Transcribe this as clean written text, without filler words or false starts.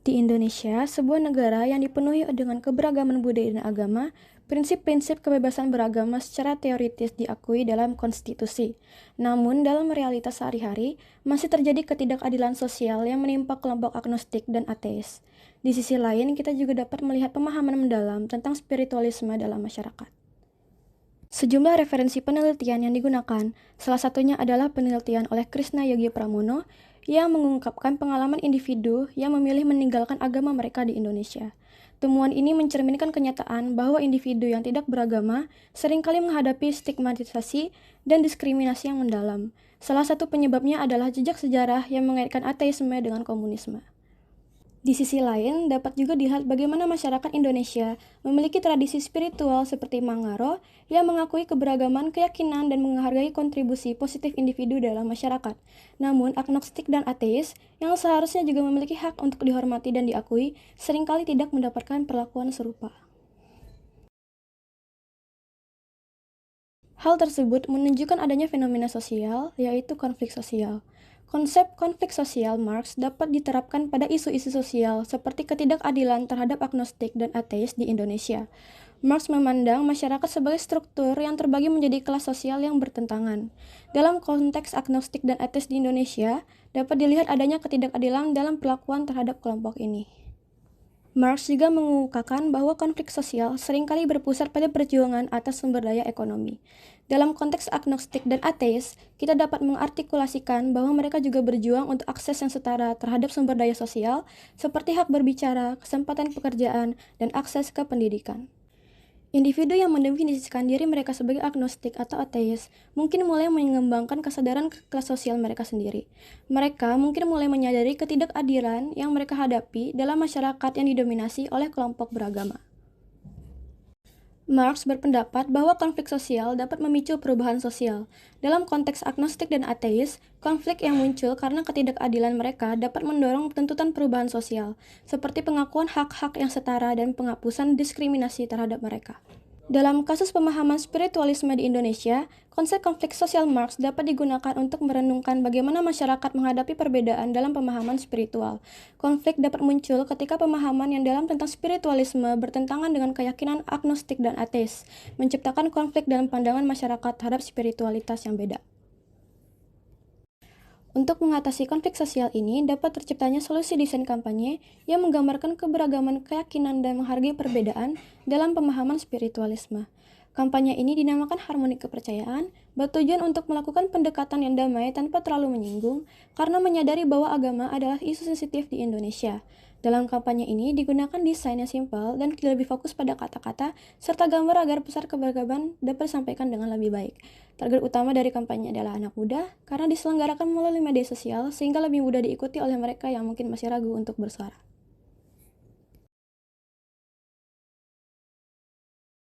Di Indonesia, sebuah negara yang dipenuhi dengan keberagaman budaya dan agama, prinsip-prinsip kebebasan beragama secara teoritis diakui dalam konstitusi. Namun, dalam realitas sehari-hari, masih terjadi ketidakadilan sosial yang menimpa kelompok agnostik dan ateis. Di sisi lain, kita juga dapat melihat pemahaman mendalam tentang spiritualisme dalam masyarakat. Sejumlah referensi penelitian yang digunakan, salah satunya adalah penelitian oleh Krishna Yogi Pramono yang mengungkapkan pengalaman individu yang memilih meninggalkan agama mereka di Indonesia. Temuan ini mencerminkan kenyataan bahwa individu yang tidak beragama seringkali menghadapi stigmatisasi dan diskriminasi yang mendalam. Salah satu penyebabnya adalah jejak sejarah yang mengaitkan ateisme dengan komunisme. Di sisi lain, dapat juga dilihat bagaimana masyarakat Indonesia memiliki tradisi spiritual seperti Mangaro yang mengakui keberagaman keyakinan dan menghargai kontribusi positif individu dalam masyarakat. Namun, agnostik dan ateis yang seharusnya juga memiliki hak untuk dihormati dan diakui, seringkali tidak mendapatkan perlakuan serupa. Hal tersebut menunjukkan adanya fenomena sosial, yaitu konflik sosial. Konsep konflik sosial Marx dapat diterapkan pada isu-isu sosial seperti ketidakadilan terhadap agnostik dan ateis di Indonesia. Marx memandang masyarakat sebagai struktur yang terbagi menjadi kelas sosial yang bertentangan. Dalam konteks agnostik dan ateis di Indonesia, dapat dilihat adanya ketidakadilan dalam perlakuan terhadap kelompok ini. Marx juga mengemukakan bahwa konflik sosial seringkali berpusat pada perjuangan atas sumber daya ekonomi. Dalam konteks agnostik dan ateis, kita dapat mengartikulasikan bahwa mereka juga berjuang untuk akses yang setara terhadap sumber daya sosial, seperti hak berbicara, kesempatan pekerjaan, dan akses ke pendidikan. Individu yang mendefinisikan diri mereka sebagai agnostik atau ateis mungkin mulai mengembangkan kesadaran kelas sosial mereka sendiri. Mereka mungkin mulai menyadari ketidakadilan yang mereka hadapi dalam masyarakat yang didominasi oleh kelompok beragama. Marx berpendapat bahwa konflik sosial dapat memicu perubahan sosial. Dalam konteks agnostik dan ateis, konflik yang muncul karena ketidakadilan mereka dapat mendorong tuntutan perubahan sosial, seperti pengakuan hak-hak yang setara dan penghapusan diskriminasi terhadap mereka. Dalam kasus pemahaman spiritualisme di Indonesia, konsep konflik sosial Marx dapat digunakan untuk merenungkan bagaimana masyarakat menghadapi perbedaan dalam pemahaman spiritual. Konflik dapat muncul ketika pemahaman yang dalam tentang spiritualisme bertentangan dengan keyakinan agnostik dan ateis, menciptakan konflik dalam pandangan masyarakat terhadap spiritualitas yang beda. Untuk mengatasi konflik sosial ini, dapat terciptanya solusi desain kampanye yang menggambarkan keberagaman keyakinan dan menghargai perbedaan dalam pemahaman spiritualisme. Kampanye ini dinamakan harmoni kepercayaan, bertujuan untuk melakukan pendekatan yang damai tanpa terlalu menyinggung, karena menyadari bahwa agama adalah isu sensitif di Indonesia. Dalam kampanye ini digunakan desain yang simpel dan lebih fokus pada kata-kata serta gambar agar pesan keberagaman dapat disampaikan dengan lebih baik. Target utama dari kampanye adalah anak muda karena diselenggarakan melalui media sosial sehingga lebih mudah diikuti oleh mereka yang mungkin masih ragu untuk bersuara.